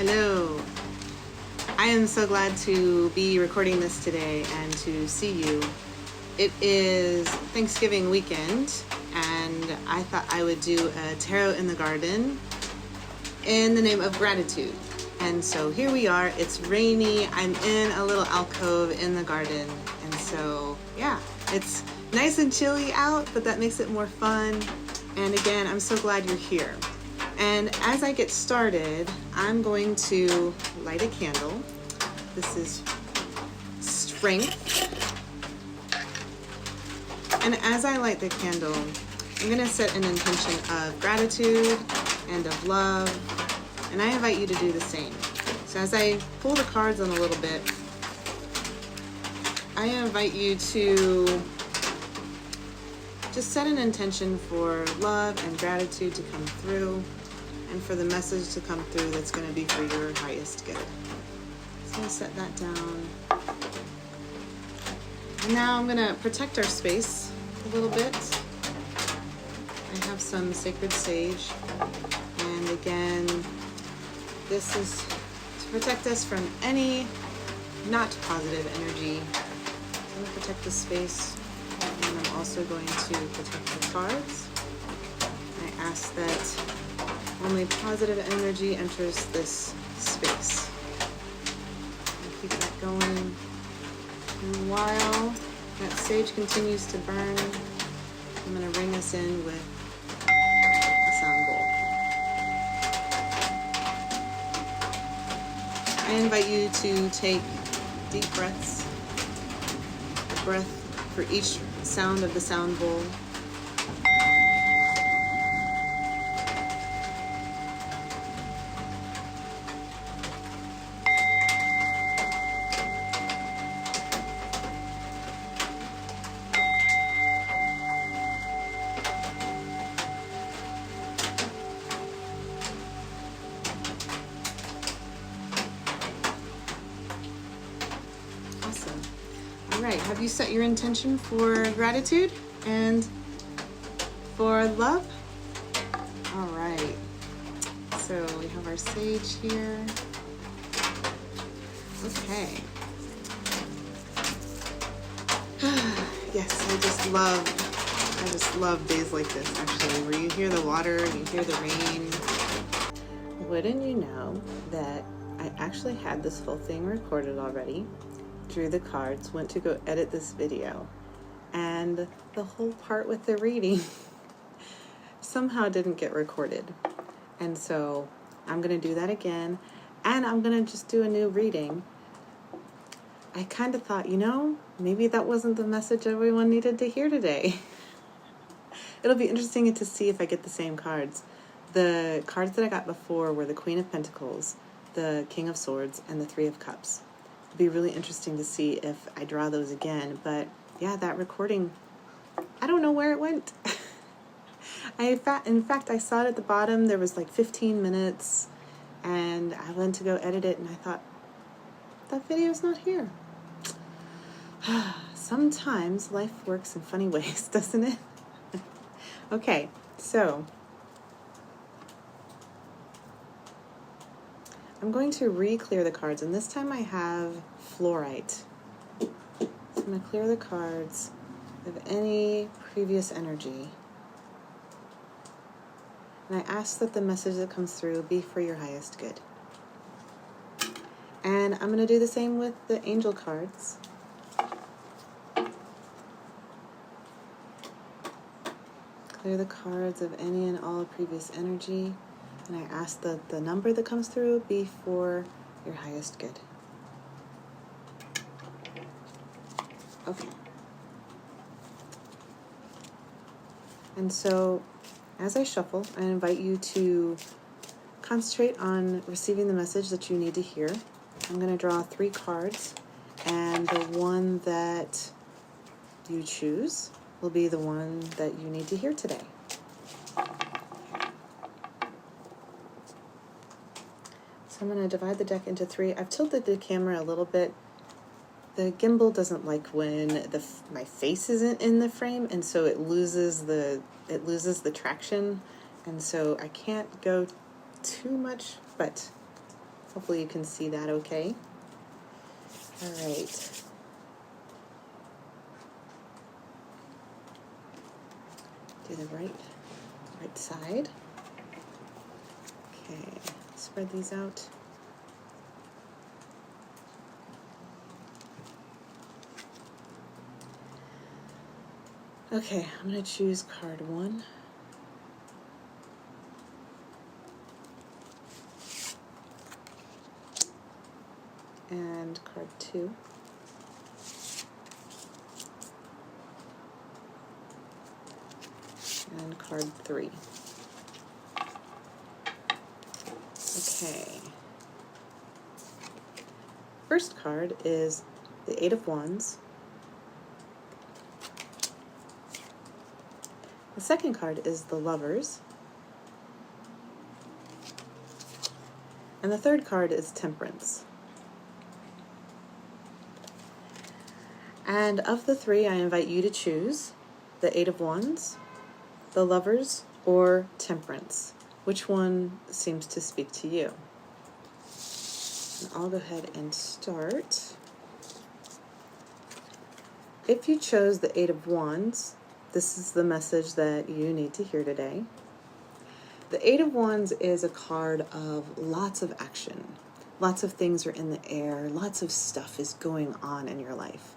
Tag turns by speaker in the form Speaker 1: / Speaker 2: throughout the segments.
Speaker 1: Hello. I am so glad to be recording this today and to see you. It is Thanksgiving weekend, and I thought I would do a tarot in the garden in the name of gratitude. And so here we are. It's rainy. I'm in a little alcove in the garden. And so, yeah, it's nice and chilly out, but that makes it more fun. And again, I'm so glad you're here. And as I get started, I'm going to light a candle. This is strength. And as I light the candle, I'm going to set an intention of gratitude and of love. And I invite you to do the same. So as I pull the cards on a little bit, I invite you to just set an intention for love and gratitude to come through, and for the message to come through that's going to be for your highest good. So I'm going to set that down. And now I'm going to protect our space a little bit. I have some sacred sage. And again, this is to protect us from any not positive energy. So I'm going to protect the space. And I'm also going to protect the cards. I ask that only positive energy enters this space. I'll keep that going. And while that sage continues to burn, I'm going to ring us in with a sound bowl. I invite you to take deep breaths, a breath for each sound of the sound bowl. Awesome. All right, have you set your intention for gratitude and for love? All right, so we have our sage here. Okay. Yes, I just love days like this, actually, where you hear the water, you hear the rain. Wouldn't you know that I actually had this full thing recorded already, drew the cards, went to go edit this video, and the whole part with the reading somehow didn't get recorded. And so I'm going to do that again, and I'm going to just do a new reading. I kind of thought, maybe that wasn't the message everyone needed to hear today. It'll be interesting to see if I get the same cards. The cards that I got before were the Queen of Pentacles, the King of Swords, and the Three of Cups. It'll be really interesting to see if I draw those again. But yeah, that recording, I don't know where it went. In fact, I saw it at the bottom. There was like 15 minutes, and I went to go edit it, and I thought, that video's not here. Sometimes life works in funny ways, doesn't it? Okay, so I'm going to re-clear the cards, and this time I have fluorite. So I'm going to clear the cards of any previous energy. And I ask that the message that comes through be for your highest good. And I'm going to do the same with the angel cards. Clear the cards of any and all previous energy. And I ask that the number that comes through be for your highest good. Okay. And so, as I shuffle, I invite you to concentrate on receiving the message that you need to hear. I'm going to draw 3 cards, and the one that you choose will be the one that you need to hear today. So I'm going to divide the deck into 3. I've tilted the camera a little bit. The gimbal doesn't like when my face isn't in the frame, and so it loses the traction, and so I can't go too much, but Hopefully you can see that okay. All right. Do the right side. Okay, spread these out. Okay, I'm going to choose card 1. And card 2. And card 3. Okay. First card is the 8 of Wands. The second card is the Lovers. And the third card is Temperance. And of the 3, I invite you to choose the 8 of Wands, the Lovers, or Temperance. Which one seems to speak to you? And I'll go ahead and start. If you chose the 8 of Wands, this is the message that you need to hear today. The 8 of Wands is a card of lots of action. Lots of things are in the air. Lots of stuff is going on in your life.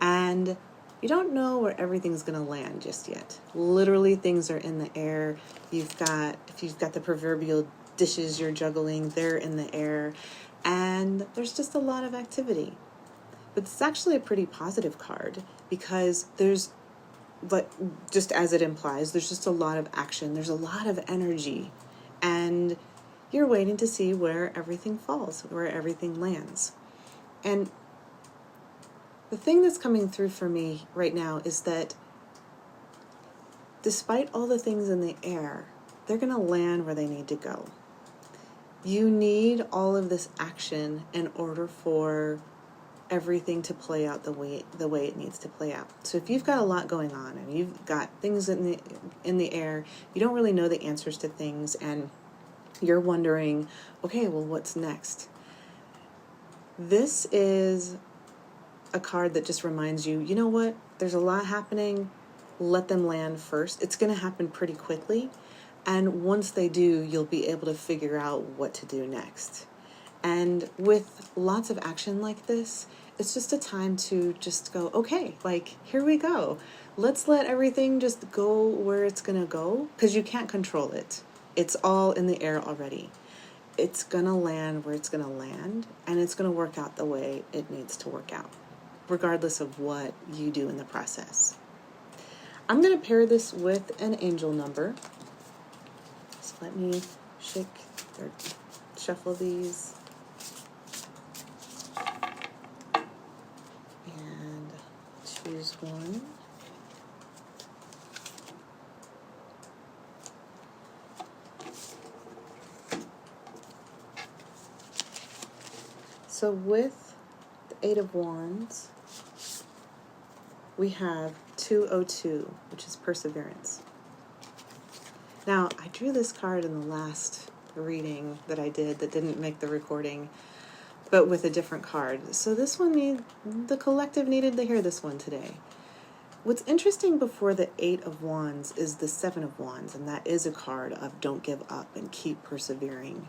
Speaker 1: And you don't know where everything's going to land just yet. Literally, things are in the air. If you've got the proverbial dishes you're juggling, they're in the air. And there's just a lot of activity. But it's actually a pretty positive card because but just as it implies, there's just a lot of action. There's a lot of energy. And you're waiting to see where everything falls, where everything lands. And the thing that's coming through for me right now is that despite all the things in the air, they're going to land where they need to go. You need all of this action in order for everything to play out the way it needs to play out. So if you've got a lot going on and you've got things in the air, you don't really know the answers to things, and you're wondering, okay, well, what's next? This is a card that just reminds you, you know what? There's a lot happening. Let them land first. It's going to happen pretty quickly. And once they do, you'll be able to figure out what to do next. And with lots of action like this, it's just a time to just go, okay, like, here we go. Let's let everything just go where it's going to go, because you can't control it. It's all in the air already. It's going to land where it's going to land, and it's going to work out the way it needs to work out, regardless of what you do in the process. I'm going to pair this with an angel number. So let me shuffle these. And choose one. So with the 8 of Wands, we have 202, which is perseverance. Now, I drew this card in the last reading that I did that didn't make the recording, but with a different card. So this one, the collective needed to hear this one today. What's interesting before the 8 of Wands is the 7 of Wands, and that is a card of don't give up and keep persevering.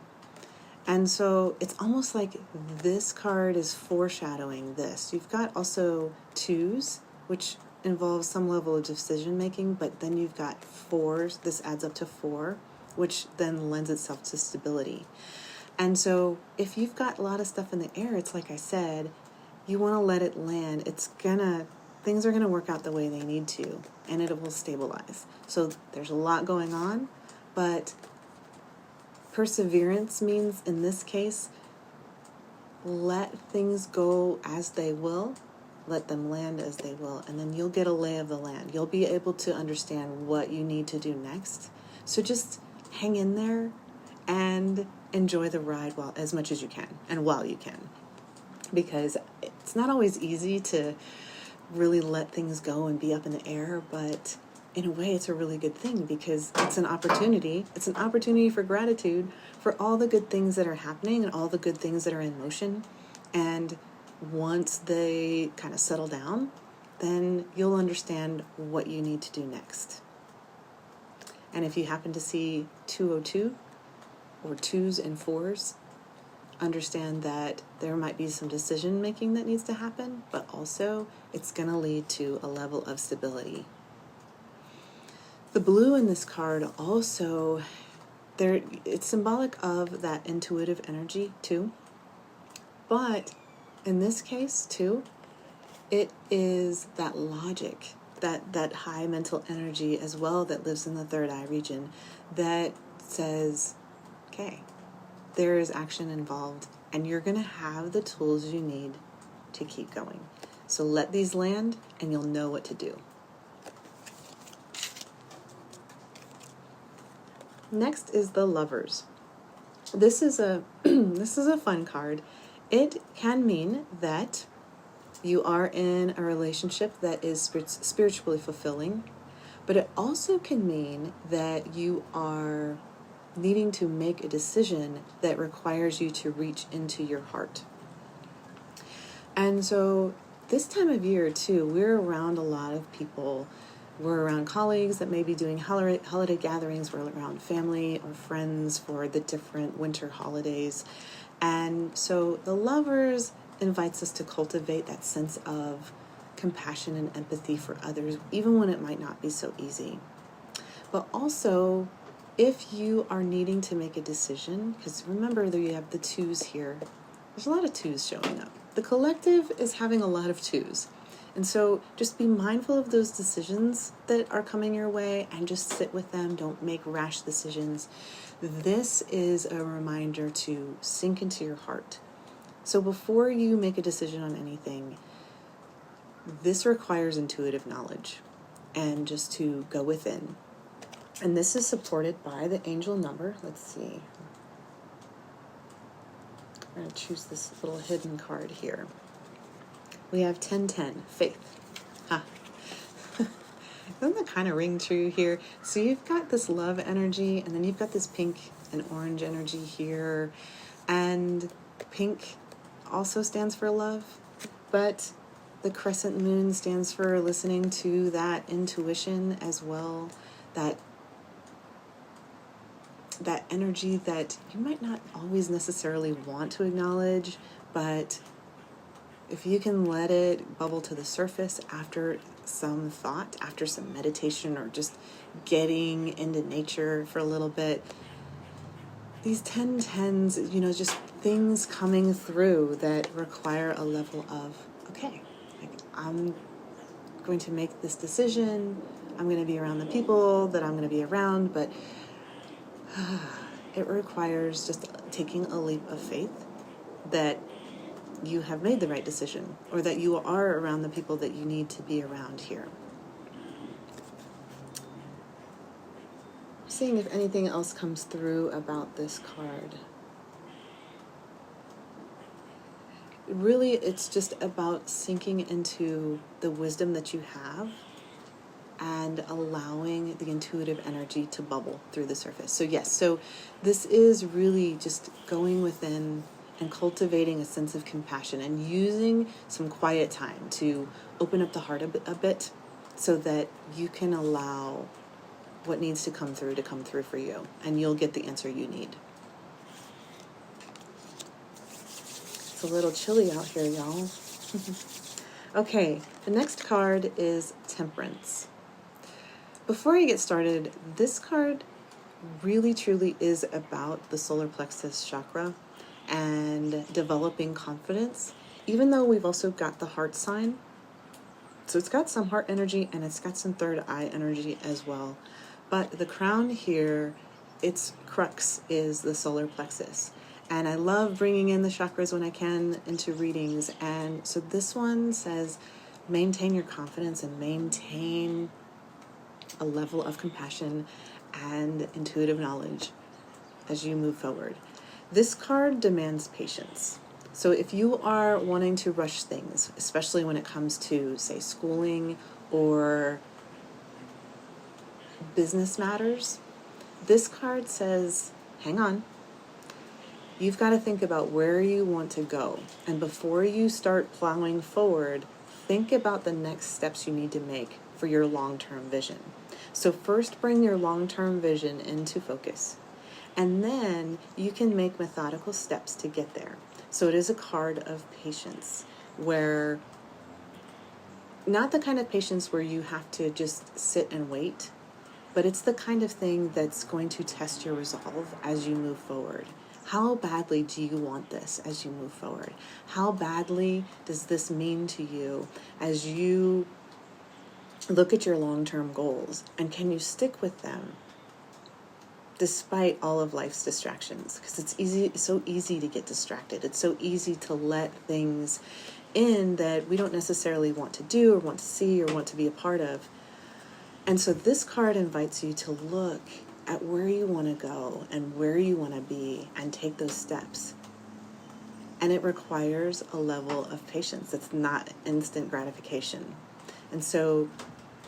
Speaker 1: And so it's almost like this card is foreshadowing this. You've got also 2s, which involves some level of decision making, but then you've got 4s. This adds up to 4, which then lends itself to stability. And so if you've got a lot of stuff in the air, it's like I said, you want to let it land. Things are going to work out the way they need to, and it will stabilize. So there's a lot going on, but perseverance means, in this case, let things go as they will, let them land as they will, and then you'll get a lay of the land. You'll be able to understand what you need to do next. So just hang in there and enjoy the ride as much as you can and while you can, because it's not always easy to really let things go and be up in the air, but in a way, it's a really good thing because it's an opportunity. It's an opportunity for gratitude for all the good things that are happening and all the good things that are in motion. And once they kind of settle down, then you'll understand what you need to do next. And if you happen to see 202 or 2s and 4s, understand that there might be some decision making that needs to happen, but also it's going to lead to a level of stability. The blue in this card also, it's symbolic of that intuitive energy too. But in this case too, it is that logic, that high mental energy as well that lives in the third eye region that says, okay, there is action involved and you're going to have the tools you need to keep going. So let these land and you'll know what to do. Next is the Lovers. This is a fun card. It can mean that you are in a relationship that is spiritually fulfilling, but it also can mean that you are needing to make a decision that requires you to reach into your heart. And so this time of year too, we're around a lot of people. We're around colleagues that may be doing holiday gatherings. We're around family or friends for the different winter holidays. And so the Lovers invites us to cultivate that sense of compassion and empathy for others, even when it might not be so easy. But also, if you are needing to make a decision, because remember that you have the 2s here, there's a lot of 2s showing up. The collective is having a lot of 2s. And so just be mindful of those decisions that are coming your way and just sit with them. Don't make rash decisions. This is a reminder to sink into your heart. So before you make a decision on anything, this requires intuitive knowledge and just to go within. And this is supported by the angel number. Let's see. I'm going to choose this little hidden card here. We have 1010, faith. Doesn't that kind of ring true here? So you've got this love energy, and then you've got this pink and orange energy here. And pink also stands for love, but the crescent moon stands for listening to that intuition as well, that energy that you might not always necessarily want to acknowledge, but if you can let it bubble to the surface after some thought, after some meditation, or just getting into nature for a little bit, these 1010s, just things coming through that require a level of, okay, I'm going to make this decision. I'm going to be around the people that I'm going to be around, but it requires just taking a leap of faith that you have made the right decision, or that you are around the people that you need to be around here. Seeing if anything else comes through about this card. Really, it's just about sinking into the wisdom that you have and allowing the intuitive energy to bubble through the surface. So yes, so this is really just going within and cultivating a sense of compassion and using some quiet time to open up the heart a bit so that you can allow what needs to come through for you, and you'll get the answer you need. It's a little chilly out here, y'all. Okay, the next card is Temperance. Before I get started, this card really truly is about the solar plexus chakra and developing confidence, even though we've also got the heart sign. So it's got some heart energy and it's got some third eye energy as well. But the crown here, its crux is the solar plexus. And I love bringing in the chakras when I can into readings. And so this one says, maintain your confidence and maintain a level of compassion and intuitive knowledge as you move forward. This card demands patience. So if you are wanting to rush things, especially when it comes to, say, schooling or business matters, this card says, hang on. You've got to think about where you want to go. And before you start plowing forward, think about the next steps you need to make for your long-term vision. So first bring your long-term vision into focus. And then you can make methodical steps to get there. So it is a card of patience, where not the kind of patience where you have to just sit and wait, but it's the kind of thing that's going to test your resolve as you move forward. How badly do you want this as you move forward? How badly does this mean to you as you look at your long-term goals? And can you stick with them despite all of life's distractions? Because it's so easy to get distracted. It's so easy to let things in that we don't necessarily want to do or want to see or want to be a part of. And so this card invites you to look at where you want to go and where you want to be and take those steps. And it requires a level of patience. It's not instant gratification. And so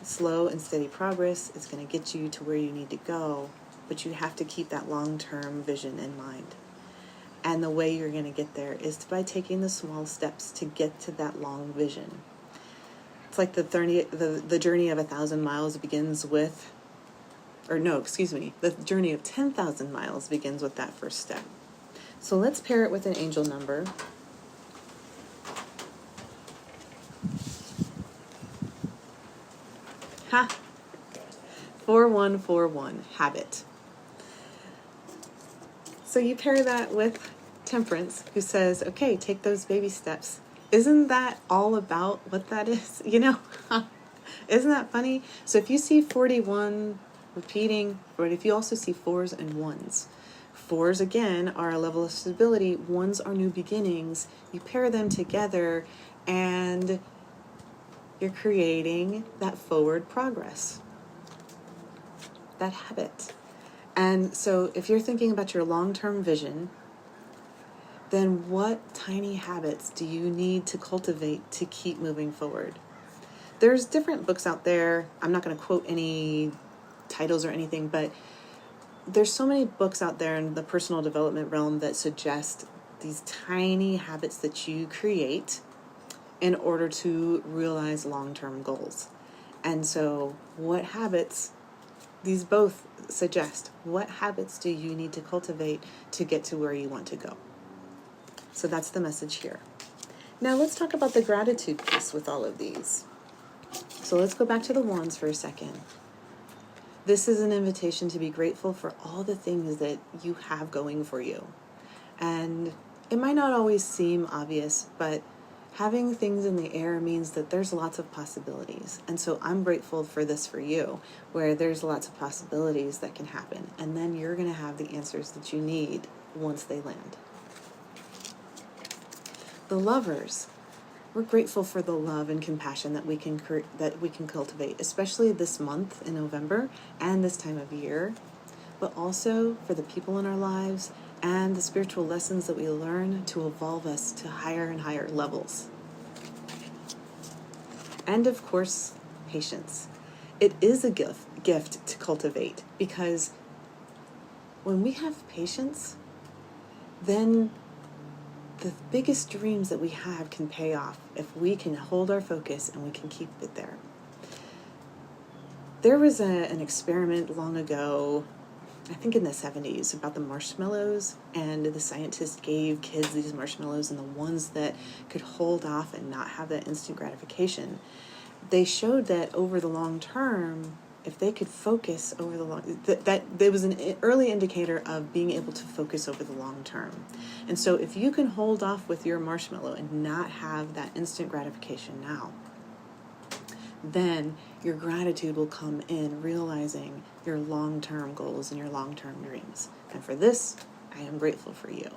Speaker 1: slow and steady progress is going to get you to where you need to go, but you have to keep that long-term vision in mind. And the way you're going to get there is by taking the small steps to get to that long vision. It's like the journey of 1,000 miles begins with, the journey of 10,000 miles begins with that first step. So let's pair it with an angel number. Ha! 4141, habit. So you pair that with Temperance, who says, okay, take those baby steps. Isn't that all about what that is? Isn't that funny? So if you see 41 repeating, but if you also see 4s and 1s, 4s again are a level of stability, 1s are new beginnings. You pair them together and you're creating that forward progress, that habit. And so if you're thinking about your long-term vision, then what tiny habits do you need to cultivate to keep moving forward? There's different books out there. I'm not going to quote any titles or anything, but there's so many books out there in the personal development realm that suggest these tiny habits that you create in order to realize long-term goals. And so what habits, these both suggest, what habits do you need to cultivate to get to where you want to go? So that's the message here. Now let's talk about the gratitude piece with all of these. So let's go back to the wands for a second. This is an invitation to be grateful for all the things that you have going for you. And it might not always seem obvious, but having things in the air means that there's lots of possibilities. And so I'm grateful for this for you, where there's lots of possibilities that can happen. And then you're going to have the answers that you need once they land. The lovers, we're grateful for the love and compassion that we can cultivate, especially this month in November and this time of year, but also for the people in our lives and the spiritual lessons that we learn to evolve us to higher and higher levels. And of course, patience. It is a gift to cultivate, because when we have patience, then the biggest dreams that we have can pay off if we can hold our focus and we can keep it there. There was an experiment long ago, I think in the 70s, about the marshmallows, and the scientists gave kids these marshmallows, and the ones that could hold off and not have that instant gratification, they showed that over the long term, if they could focus over the long, that there was an early indicator of being able to focus over the long term. And so if you can hold off with your marshmallow and not have that instant gratification now, then your gratitude will come in realizing your long-term goals and your long-term dreams. And for this, I am grateful for you.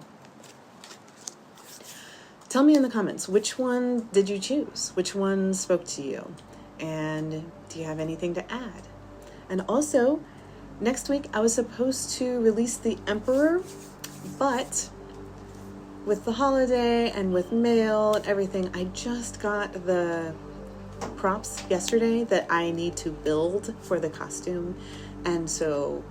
Speaker 1: Tell me in the comments, which one did you choose? Which one spoke to you? And do you have anything to add? And also, next week I was supposed to release the Emperor, but with the holiday and with mail and everything, I just got the props yesterday that I need to build for the costume. And so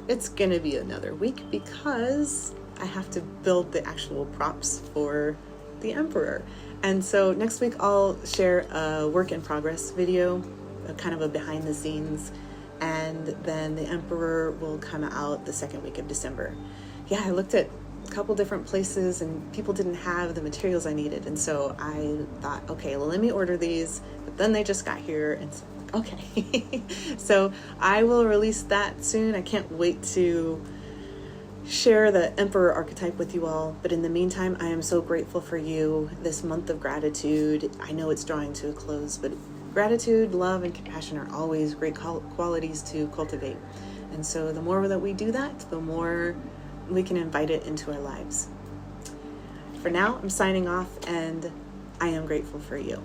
Speaker 1: it's gonna be another week because I have to build the actual props for the Emperor. And so next week I'll share a work in progress video, a kind of a behind the scenes, and then the Emperor will come out the second week of December. Yeah, I looked at a couple different places and people didn't have the materials I needed. And so I thought, okay, well, let me order these, but then they just got here. And so, okay. So I will release that soon. I can't wait to share the Emperor archetype with you all. But in the meantime, I am so grateful for you. This month of gratitude, I know it's drawing to a close, but gratitude, love, and compassion are always great qualities to cultivate. And so the more that we do that, the more we can invite it into our lives. For now, I'm signing off, and I am grateful for you.